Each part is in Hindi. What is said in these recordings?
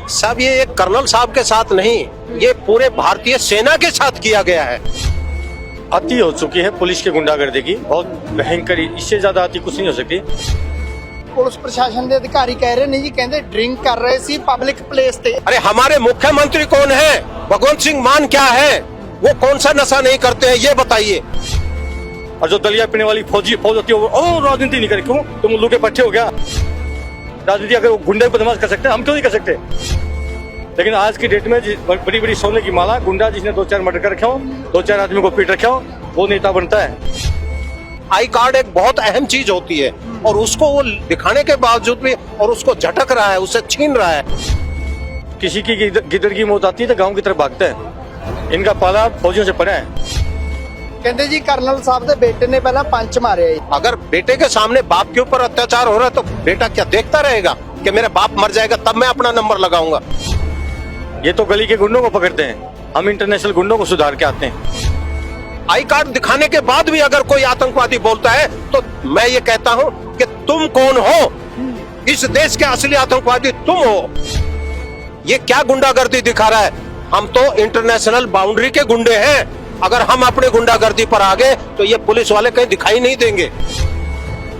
साहब ये एक कर्नल साहब के साथ नहीं, ये पूरे भारतीय सेना के साथ किया गया है। अति हो चुकी है पुलिस की गुंडागर्दी की, बहुत भयंकर, इससे ज्यादा अति कुछ नहीं हो सकती। पुलिस प्रशासन के अधिकारी कह रहे नहीं जी, कहते ड्रिंक कर रहे सी पब्लिक प्लेस पे। अरे हमारे मुख्यमंत्री कौन है? भगवंत सिंह मान क्या है? वो कौन सा नशा नहीं करते हैं ये बताइए। और जो दलिया पीने वाली फौज होती है वो राजनीति नहीं करे, क्यों? तुम उल्लू के पट्टे हो गया? राजनीति अगर गुंडे बदमाश कर सकते हैं, हम क्यों नहीं कर सकते? लेकिन आज की डेट में बड़ी बड़ी सोने की माला गुंडा जिसने 2-4 मर्डर कर रखे हो, 2-4 आदमी को पीट रखे हो, वो नेता बनता है। आई कार्ड एक बहुत अहम चीज होती है और उसको वो दिखाने के बावजूद भी और उसको झटक रहा है, उसे छीन रहा है। किसी की गिदड़ की मौत आती है तो गाँव की तरफ भागते हैं। इनका पाला फौजियों से पड़ा है। कहते जी कर्नल साहब के बेटे ने पहला पंच मारे। अगर बेटे के सामने बाप के ऊपर अत्याचार हो रहा है तो बेटा क्या देखता रहेगा कि मेरा बाप मर जाएगा तब मैं अपना नंबर लगाऊंगा? ये तो गली के गुंडों को पकड़ते हैं, हम इंटरनेशनल गुंडों को सुधार के आते हैं। आई कार्ड दिखाने के बाद भी अगर कोई आतंकवादी बोलता है तो मैं ये कहता हूँ कि तुम कौन हो? इस देश के असली आतंकवादी तुम हो। ये क्या गुंडागर्दी दिखा रहा है? हम तो इंटरनेशनल बाउंड्री के गुंडे हैं। अगर हम अपने गुंडागर्दी पर आ गए तो ये पुलिस वाले कहीं दिखाई नहीं देंगे।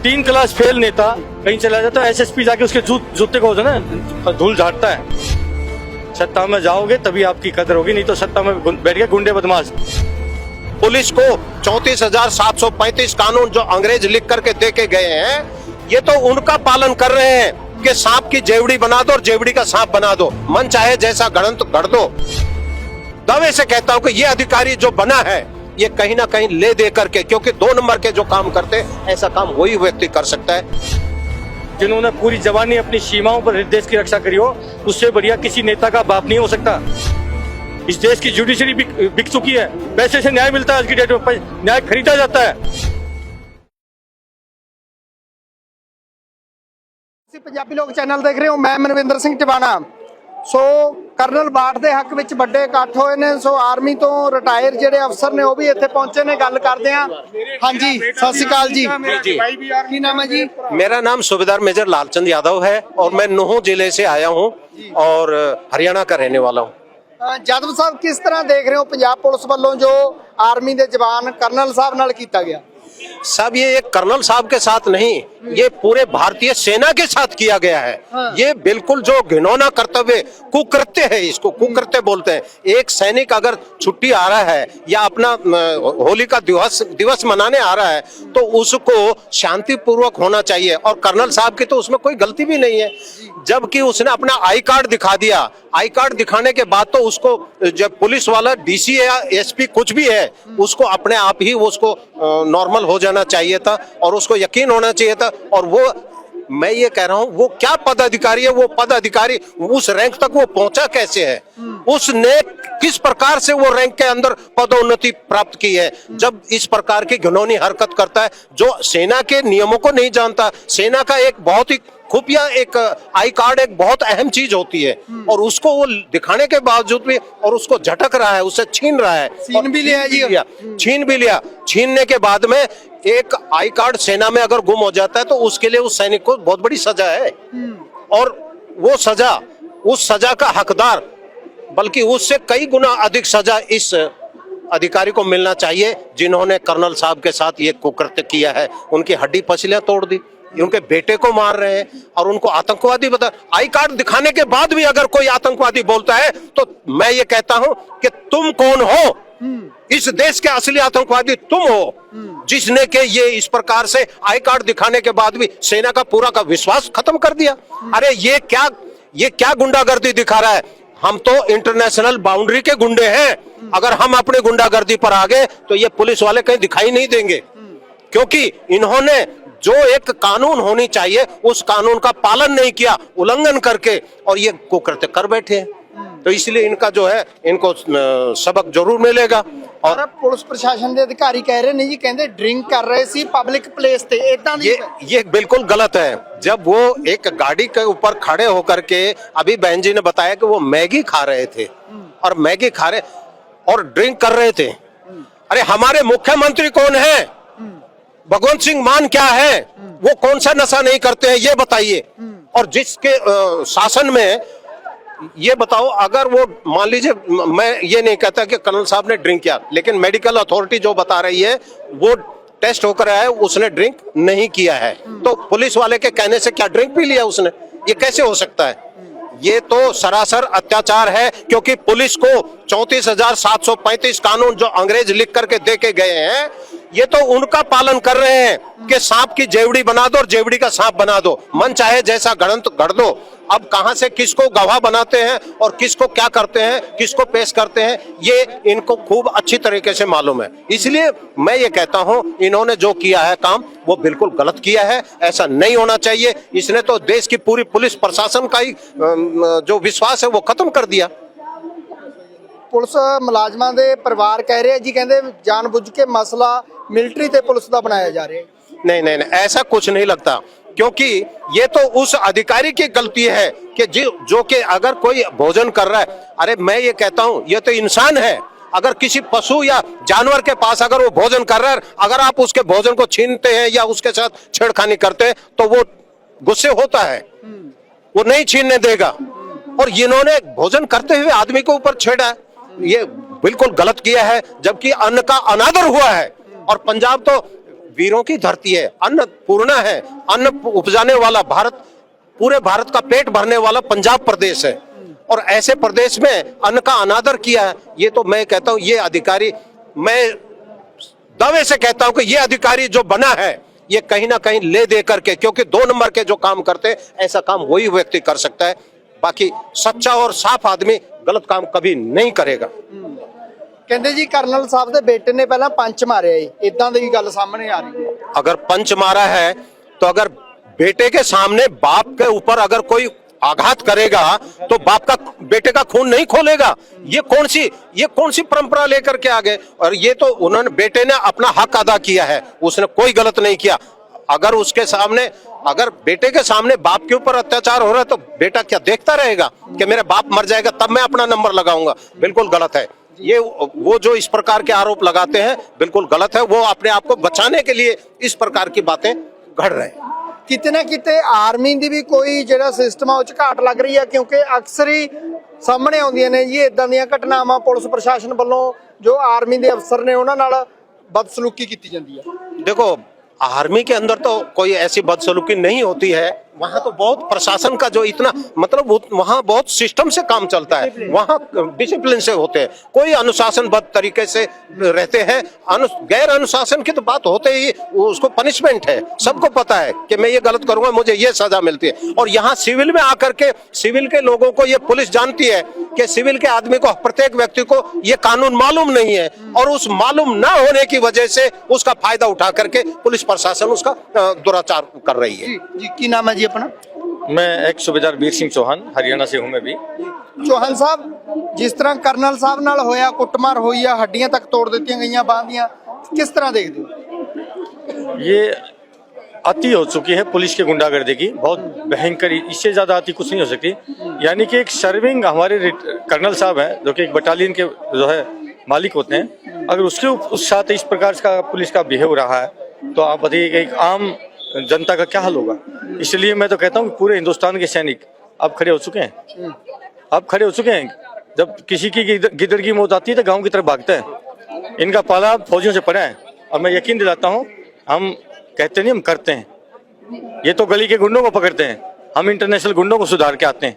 3 क्लास फेल नेता कहीं चला जाता है, एसएसपी जाके उसके जूते को ना धूल झाड़ता है। सत्ता में जाओगे तभी आपकी कदर होगी, नहीं तो सत्ता में बैठ के गुंडे बदमाश। पुलिस को 34,735 कानून जो अंग्रेज लिख करके दे के गए हैं, ये तो उनका पालन कर रहे हैं कि सांप की जेवड़ी बना दो और जेवड़ी का सांप बना दो, मन चाहे जैसा गणतंत्र गढ़ दो। दावे से कहता हूं कि ये अधिकारी जो बना है ये कहीं ना कहीं ले दे करके, क्योंकि 2 नंबर के जो काम करते हैं ऐसा काम वही व्यक्ति कर सकता है। जिन्होंने पूरी जवानी अपनी सीमाओं पर देश की रक्षा करी हो, उससे बढ़िया किसी नेता का बाप नहीं हो सकता। इस देश की जुडिशरी बिक चुकी है, पैसे से न्याय मिलता है। आज की डेट में न्याय खरीदा जाता है। पंजाबी लोग चैनल देख रहे हो, मैं मनविंदर सिंह टिवाना। सो ਕਰਨਲ ਬਾਠ ਦੇ ਹੱਕ ਵਿੱਚ ਵੱਡੇ ਇਕੱਠ ਹੋਏ ਨੇ। ਸੋ ਆਰਮੀ ਤੋਂ ਰਿਟਾਇਰ ਜਿਹੜੇ ਅਫਸਰ ਨੇ ਉਹ ਵੀ ਇੱਥੇ ਪਹੁੰਚੇ ਨੇ, ਗੱਲ ਕਰਦੇ ਆ। ਹਾਂਜੀ, ਸਤਿ ਸ਼੍ਰੀ ਅਕਾਲ ਜੀ। ਕੀ ਨਾਮ ਹੈ ਜੀ? मेरा नाम सूबेदार मेजर लालचंद यादव है और मैं नूंह जिले से आया हूँ और हरियाणा का रहने वाला हूँ। ਜਾਦਵ ਸਾਹਿਬ, ਕਿਸ ਤਰ੍ਹਾਂ ਦੇਖ ਰਹੇ ਹੋ ਪੰਜਾਬ ਪੁਲਿਸ ਵੱਲੋਂ ਜੋ ਆਰਮੀ ਦੇ ਜਵਾਨ ਕਰਨਲ ਸਾਹਿਬ ਨਾਲ ਕੀਤਾ ਗਿਆ? साहब ये एक कर्नल साहब के साथ नहीं, ये पूरे भारतीय सेना के साथ किया गया है। ये बिल्कुल जो घिनौना कर्तव्य, कुकृत्य है, इसको कुकृत्य बोलते हैं। एक सैनिक अगर छुट्टी आ रहा है या अपना होली का दिवस मनाने आ रहा है तो उसको शांतिपूर्वक होना चाहिए और कर्नल साहब की तो उसमें कोई गलती भी नहीं है। जबकि उसने अपना आई कार्ड दिखा दिया, आई कार्ड दिखाने के बाद तो उसको जब पुलिस वाला डीसी या एसपी कुछ भी है उसको अपने आप ही उसको नॉर्मल हो जाना चाहिए था और उसको यकीन होना चाहिए था। और वो मैं ये कह रहा हूँ, वो क्या पदाधिकारी है? वो पदाधिकारी उस रैंक तक वो पहुंचा कैसे है? उसने किस प्रकार से वो रैंक के अंदर पदोन्नति प्राप्त की है? जब इस प्रकार की घिनौनी हरकत करता है, जो सेना के नियमों को नहीं जानता। सेना का एक बहुत ही खुफिया एक आई कार्ड एक बहुत अहम चीज होती है और उसको वो दिखाने के बावजूद भी और उसको झटक रहा है, उसे छीन रहा है। छीन भी लिया जी, छीन भी लिया। छीनने के बाद में एक आई कार्ड सेना में अगर गुम हो जाता है तो उसके लिए उस सैनिक को बहुत बड़ी सजा है और वो सजा, उस सजा का हकदार, बल्कि उससे कई गुना अधिक सजा इस अधिकारी को मिलना चाहिए जिन्होंने कर्नल साहब के साथ ये कुकृत्य किया है। उनकी हड्डी पसलियां तोड़ दी, उनके बेटे को मार रहे हैं और उनको आतंकवादी बता। आई कार्ड दिखाने के बाद भी अगर कोई आतंकवादी बोलता है तो मैं ये कहता हूं कि तुम कौन हो? इस देश के असली आतंकवादी तुम हो, जिसने के ये इस प्रकार से आई कार्ड दिखाने के बाद भी सेना का पूरा का विश्वास खत्म कर दिया। अरे ये क्या गुंडागर्दी दिखा रहा है? हम तो इंटरनेशनल बाउंड्री के गुंडे हैं। अगर हम अपने गुंडागर्दी पर आ गए तो ये पुलिस वाले कहीं दिखाई नहीं देंगे, क्योंकि इन्होंने जो एक कानून होनी चाहिए उस कानून का पालन नहीं किया, उल्लंघन करके और ये कुकृत्य कर बैठे हैं। तो इसलिए इनका जो है, इनको सबक जरूर मिलेगा। और पुलिस प्रशासन के अधिकारी कह रहे नहीं जी, कहते ड्रिंक कर रहे सी पब्लिक प्लेस पे। ये बिल्कुल गलत है। जब वो एक गाड़ी के ऊपर खड़े होकर के, अभी बहन जी ने बताया कि वो मैगी खा रहे थे और मैगी खा रहे और ड्रिंक कर रहे थे। अरे हमारे मुख्यमंत्री कौन है? भगवंत सिंह मान क्या है? वो कौन सा नशा नहीं करते हैं ये बताइए। और जिसके शासन में ये बताओ, अगर वो मान लीजिए, मैं ये नहीं कहता कि कर्नल साहब ने ड्रिंक किया, लेकिन मेडिकल अथॉरिटी जो बता रही है वो टेस्ट होकर आया है, उसने ड्रिंक नहीं किया है, तो पुलिस वाले के कहने से क्या ड्रिंक पी लिया उसने? ये कैसे हो सकता है? ये तो सरासर अत्याचार है, क्योंकि पुलिस को 34,735 कानून जो अंग्रेज लिख करके दे के गए हैं, ये तो उनका पालन कर रहे हैं कि सांप की जेवड़ी बना दो और जेवड़ी का सांप बना दो, मन चाहे जैसा गढ़ दो। अब कहां से किसको गवाह बनाते हैं और किसको क्या करते हैं, किसको पेश करते हैं, ये इनको खूब अच्छी तरीके से मालूम है। इसलिए मैं ये कहता हूं, इन्होंने जो किया है काम वो बिल्कुल गलत किया है, ऐसा नहीं होना चाहिए। इसने तो देश की पूरी पुलिस प्रशासन का ही जो विश्वास है वो खत्म कर दिया। ਪੁਲਿਸ ਮੁਲਾਜ਼ਮਾਂ ਦੇ ਪਰਿਵਾਰ ਕਹਿ ਰਹੇ ਜੀ, ਕਹਿੰਦੇ ਜਾਣਬੁੱਝ ਕੇ ਮਸਲਾ ਮਿਲਟਰੀ ਤੇ ਪੁਲਿਸ ਦਾ ਬਣਾਇਆ ਜਾ ਰਿਹਾ ਹੈ। नहीं नहीं नहीं, ऐसा कुछ नहीं लगता, क्योंकि ये तो उस अधिकारी की गलती है कि जो कि अगर कोई भोजन कर रहा है, अरे मैं ये कहता हूं ये तो इंसान है, अगर किसी पशु या जानवर के पास अगर वो भोजन कर रहा है, अगर आप उसके भोजन को छीनते हैं या उसके साथ छेड़खानी करते हैं तो वो गुस्से होता है, वो नहीं छीनने देगा। और इन्होंने भोजन करते हुए आदमी के ऊपर छेड़ा है, ये बिल्कुल गलत किया है, जबकि अन्न का अनादर हुआ है। और पंजाब तो वीरों की धरती है, अन्नपूर्णा है, अन्न उपजाने वाला भारत, पूरे भारत का पेट भरने वाला पंजाब प्रदेश है, और ऐसे प्रदेश में अन्न का अनादर किया है। ये तो मैं कहता हूं, ये अधिकारी, मैं दावे से कहता हूं कि ये अधिकारी जो बना है ये कहीं ना कहीं ले दे करके, क्योंकि 2 नंबर के जो काम करते ऐसा काम वही व्यक्ति कर सकता है, बाकी सच्चा और साफ आदमी गलत काम कभी नहीं करेगा। ਕਹਿੰਦੇ ਜੀ ਕਰਨਲ ਸਾਹਿਬ ਦੇ ਬੇਟੇ ਨੇ ਪਹਿਲਾਂ ਪੰਚ ਮਾਰਿਆ ਜੀ, ਇਦਾਂ ਦੀ ਗੱਲ ਸਾਹਮਣੇ ਆ ਰਹੀ ਹੈ। अगर पंच मारा है तो अगर बेटे के सामने बाप के ऊपर अगर कोई आघात करेगा तो बाप का बेटे का खून नहीं खोलेगा। ये कौन सी परंपरा लेकर के आ गए? और ये तो उन्होंने, बेटे ने अपना हक अदा किया है, उसने कोई गलत नहीं किया। अगर उसके सामने, अगर बेटे के सामने बाप के ऊपर अत्याचार हो रहा है तो बेटा क्या देखता रहेगा कि मेरा बाप मर जाएगा तब मैं अपना नंबर लगाऊंगा? बिल्कुल गलत है। ये वो जो इस प्रकार के आरोप लगाते हैं बिल्कुल गलत है, वो अपने आप को बचाने के लिए इस प्रकार की बातें घड़ रहे हैं। ਕਿਤੇ ਨਾ ਕਿਤੇ ਆਰਮੀ ਦੀ ਵੀ ਕੋਈ ਜਿਹੜਾ ਸਿਸਟਮ ਆ ਉਹ ਚ ਘਾਟ ਲੱਗ ਰਹੀ ਹੈ, ਕਿਉਂਕਿ ਅਕਸਰ ਹੀ ਸਾਹਮਣੇ ਆਉਂਦੀਆਂ ਨੇ ਜੀ ਇਦਾਂ ਦੀਆਂ ਘਟਨਾਵਾਂ, ਪੁਲਿਸ ਪ੍ਰਸ਼ਾਸਨ ਵੱਲੋਂ ਜੋ ਆਰਮੀ ਦੇ ਅਫਸਰ ਨੇ ਉਹਨਾਂ ਨਾਲ ਬਦਸਲੂਕੀ ਕੀਤੀ ਜਾਂਦੀ ਹੈ। देखो, आर्मी के अंदर तो कोई ऐसी बदसलूकी नहीं होती है, वहां तो बहुत प्रशासन का जो इतना मतलब वहां बहुत सिस्टम से काम चलता है, वहां डिसिप्लिन से होते हैं, कोई अनुशासनबद्ध तरीके से रहते हैं। गैर अनुशासन की तो बात होते ही उसको पनिशमेंट है, सबको पता है कि मैं ये गलत करूंगा मुझे ये सजा मिलती है। और यहाँ सिविल में आकर के सिविल के लोगों को ये पुलिस जानती है कि सिविल के आदमी को, प्रत्येक व्यक्ति को ये कानून मालूम नहीं है, और उस मालूम ना होने की वजह से उसका फायदा उठा करके पुलिस प्रशासन उसका दुराचार कर रही है। ਜੀ ਕੀ ਨਾਮ ਹੈ ਜੀ ਆਪਣਾ? मैं एक सूबेदार वीर सिंह चौहान, हरियाणा से हूँ मैं भी। ਚੌਹਾਨ ਸਾਹਿਬ, ਜਿਸ ਤਰ੍ਹਾਂ ਕਰਨਲ ਸਾਹਿਬ ਨਾਲ ਹੋਇਆ, ਕੁੱਟਮਾਰ ਹੋਈ ਆ, ਹੱਡੀਆਂ ਤੱਕ ਤੋੜ ਦਿੱਤੀਆਂ ਗਈਆਂ ਬਾਂਹ ਦੀਆਂ, ਕਿਸ ਤਰ੍ਹਾਂ ਦੇਖਦੇ ਹੋ? ये अति हो चुकी है पुलिस की गुंडागर्दी की, बहुत भयंकर, इससे ज्यादा अति कुछ नहीं हो सकती। यानी कि एक सर्विंग हमारे कर्नल साहब हैं जो कि एक बटालियन के जो है मालिक होते हैं, अगर उसके उस साथ इस प्रकार का पुलिस का बिहेव रहा है तो आप बताइए कि एक आम जनता का क्या हाल होगा। इसलिए मैं तो कहता हूँ कि पूरे हिंदुस्तान के सैनिक अब खड़े हो चुके हैं, अब खड़े हो चुके हैं। जब किसी की गिदड़ की मौत आती है तो गांव की तरफ भागते हैं। इनका पाला फौजियों से पड़ा है, और मैं यकीन दिलाता हूँ, हम कहते नहीं, हम करते हैं। ये तो गली के गुंडों को पकड़ते हैं, हम इंटरनेशनल गुंडों को सुधार के आते हैं।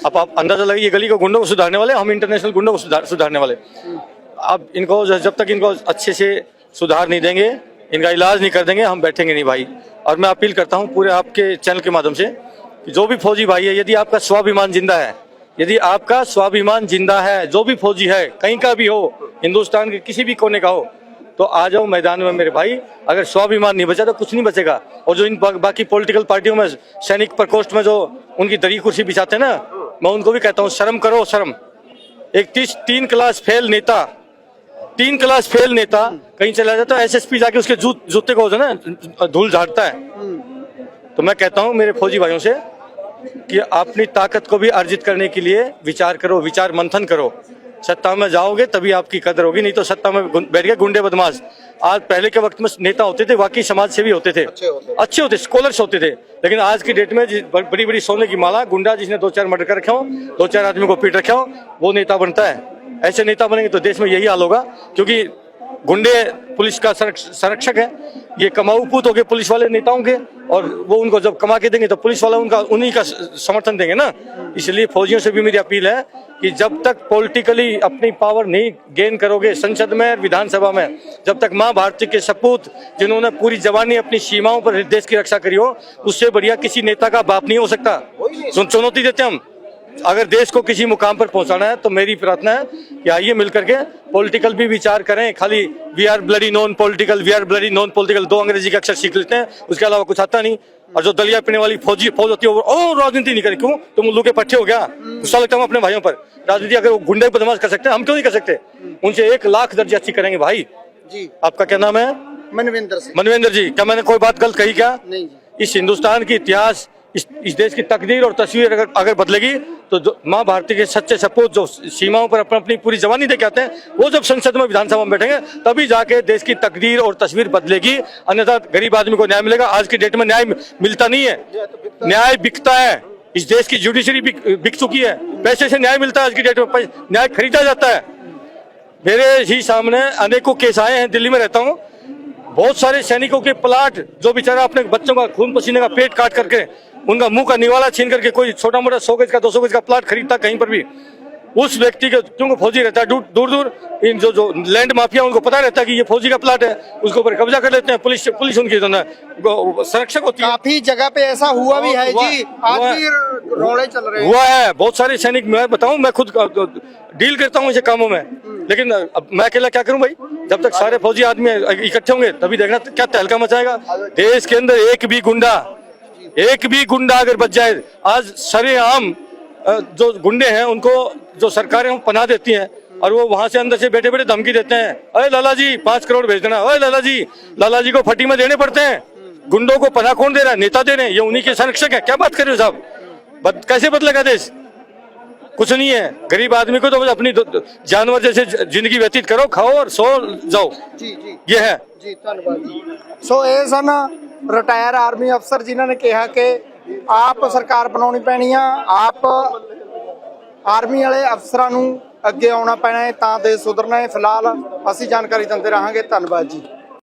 अब आप अंदाजा लगाइए, गली के गुंडों को सुधारने वाले, हम इंटरनेशनल गुंडों को सुधारने वाले। अब इनको जब तक इनको अच्छे से सुधार नहीं देंगे, इनका इलाज नहीं कर देंगे, हम बैठेंगे नहीं भाई। और मैं अपील करता हूं पूरे आपके चैनल के माध्यम से कि जो भी फौजी भाई है, यदि आपका स्वाभिमान जिंदा है, यदि आपका स्वाभिमान जिंदा है, जो भी फौजी है कहीं का भी हो, हिंदुस्तान के किसी भी कोने का हो, तो आ जाओ मैदान में मेरे भाई। अगर स्वाभिमान नहीं बचा तो कुछ नहीं बचेगा। और जो इन बाकी पॉलिटिकल पार्टियों में सैनिक प्रकोष्ठ में जो उनकी दरी कुर्सी बिछाते हैं ना, मैं उनको भी कहता हूँ शर्म करो, शर्म। एक 3 क्लास फेल नेता, 3 क्लास फेल नेता कहीं चला जाता है, एसएसपी जाके उसके जूते को ना धूल झाड़ता है। तो मैं कहता हूं मेरे फौजी भाइयों से कि अपनी ताकत को भी अर्जित करने के लिए विचार करो, विचार मंथन करो। सत्ता में जाओगे तभी आपकी कदर होगी, नहीं तो सत्ता में बैठ गए गुंडे बदमाश। आज पहले के वक्त में नेता होते थे, वाकई समाज सेवी होते थे, अच्छे होते, स्कॉलर्स होते थे। लेकिन आज की डेट में बड़ी बड़ी सोने की माला, गुंडा जिसने 2-4 मर्डर कर रखे हो, 2-4 आदमी को पीट रखे हो, वो नेता बनता है। ऐसे नेता बनेंगे तो देश में यही हाल होगा, क्योंकि गुंडे पुलिस का संरक्षक है, ये कमाऊ पूत हो गए पुलिस वाले नेताओं के, और वो उनको जब कमा के देंगे तो पुलिस वाला उनका उन्हीं का समर्थन देंगे ना। इसलिए फौजियों से भी मेरी अपील है कि जब तक पॉलिटिकली अपनी पावर नहीं गेन करोगे संसद में, विधानसभा में, जब तक माँ भारती के सपूत जिन्होंने पूरी जवानी अपनी सीमाओं पर देश की रक्षा करी हो, उससे बढ़िया किसी नेता का बाप नहीं हो सकता। चुनौती देते हम, अगर देश को किसी मुकाम पर पहुंचाना है तो मेरी प्रार्थना है कि आइए मिलकर के पॉलिटिकल भी विचार करें। खाली we are bloody non political, we are bloody non political, 2 अंग्रेजी के अक्षर सीख लेते हैं, उसके अलावा कुछ आता नहीं। और जो दलिया पीने वाली फौज होती है वो राजनीति नहीं करे। क्यों? तुम उल्लू के पट्टे हो गया। गुस्सा लगता है अपने भाइयों पर। राजनीति अगर वो गुंडे बदमाश कर सकते हैं, हम क्यों नहीं कर सकते? उनसे 1 लाख दर्जे अच्छी करेंगे भाई जी। आपका क्या नाम है? मनविंदर सिंह। मनविंदर जी, क्या मैंने कोई बात गलत कही क्या? नहीं जी। इस हिंदुस्तान की इतिहास, इस देश की तकदीर और तस्वीर अगर बदलेगी तो माँ भारती के सच्चे सपूत जो सीमाओं पर अपनी पूरी जवानी दे के आते हैं, वो जब संसद में, विधानसभा में बैठेंगे तभी जाके देश की तकदीर और तस्वीर बदलेगी। अन्यथा गरीब आदमी को न्याय मिलेगा। आज की डेट में न्याय मिलता नहीं है, न्याय बिकता है। इस देश की जुडिशरी बिक चुकी है, पैसे से न्याय मिलता है। आज की डेट में न्याय खरीदा जाता है। मेरे ही सामने अनेकों केस आए हैं, दिल्ली में रहता हूँ, बहुत सारे सैनिकों के प्लाट, जो बेचारा अपने बच्चों का खून पसीने का पेट काट करके, उनका मुंह का निवाला छीन करके कोई छोटा मोटा 100 गज का 200 गज का प्लाट खरीदता कहीं पर भी, उस व्यक्ति के, क्योंकि फौजी रहता है दूर दूर, इन जो लैंड माफिया उनको पता रहता है कि ये फौजी का प्लाट है, उसके ऊपर कब्जा कर लेते हैं। पुलिस उनकी संरक्षक होती है। काफी जगह पे ऐसा हुआ भी है जी, आज भी रोड़े चल रहे हैं। हुआ है, बहुत सारे सैनिक, मैं बताऊं, मैं खुद डील करता हूं ऐसे कामों में, लेकिन अब मैं अकेला क्या करूं भाई? जब तक सारे फौजी आदमी इकट्ठे होंगे तभी देखना क्या तहलका मचाएगा। देश के अंदर एक भी गुंडा अगर बच जाए, आज सरेआम जो गुंडे हैं उनको जो सरकारें पनाह देती हैं, और वो वहां से अंदर से बैठे बैठे धमकी देते हैं, अरे लाला जी 5 करोड़ भेज देना, अरे लाला जी को फटी में देने पड़ते हैं। गुंडों को पनाह कौन दे रहा है? नेता दे रहे हैं, ये उन्हीं के संरक्षक है। क्या बात कर रहे हो साहब? कैसे बदलेगा देश? कुछ नहीं है। गरीब आदमी को तो बस अपनी जानवर जैसे जिंदगी व्यतीत करो, खाओ और सो जाओ। जी जी ये है जी, धन्यवाद जी। सो ਇਹ ਸਨ ਰਿਟਾਇਰ ਆਰਮੀ ਅਫਸਰ ਜਿਨ੍ਹਾਂ ਨੇ ਕਿਹਾ ਕਿ ਆਪ ਸਰਕਾਰ ਬਣਾਉਣੀ ਪੈਣੀ ਆ, ਆਪ ਆਰਮੀ ਵਾਲੇ ਅਫਸਰਾਂ ਨੂੰ ਅੱਗੇ ਆਉਣਾ ਪੈਣਾ ਹੈ ਤਾਂ ਦੇਸ਼ ਸੁਧਰਨਾ ਹੈ। ਫਿਲਹਾਲ ਅਸੀਂ ਜਾਣਕਾਰੀ ਦਿੰਦੇ ਰਹਾਂਗੇ। ਧੰਨਵਾਦ ਜੀ।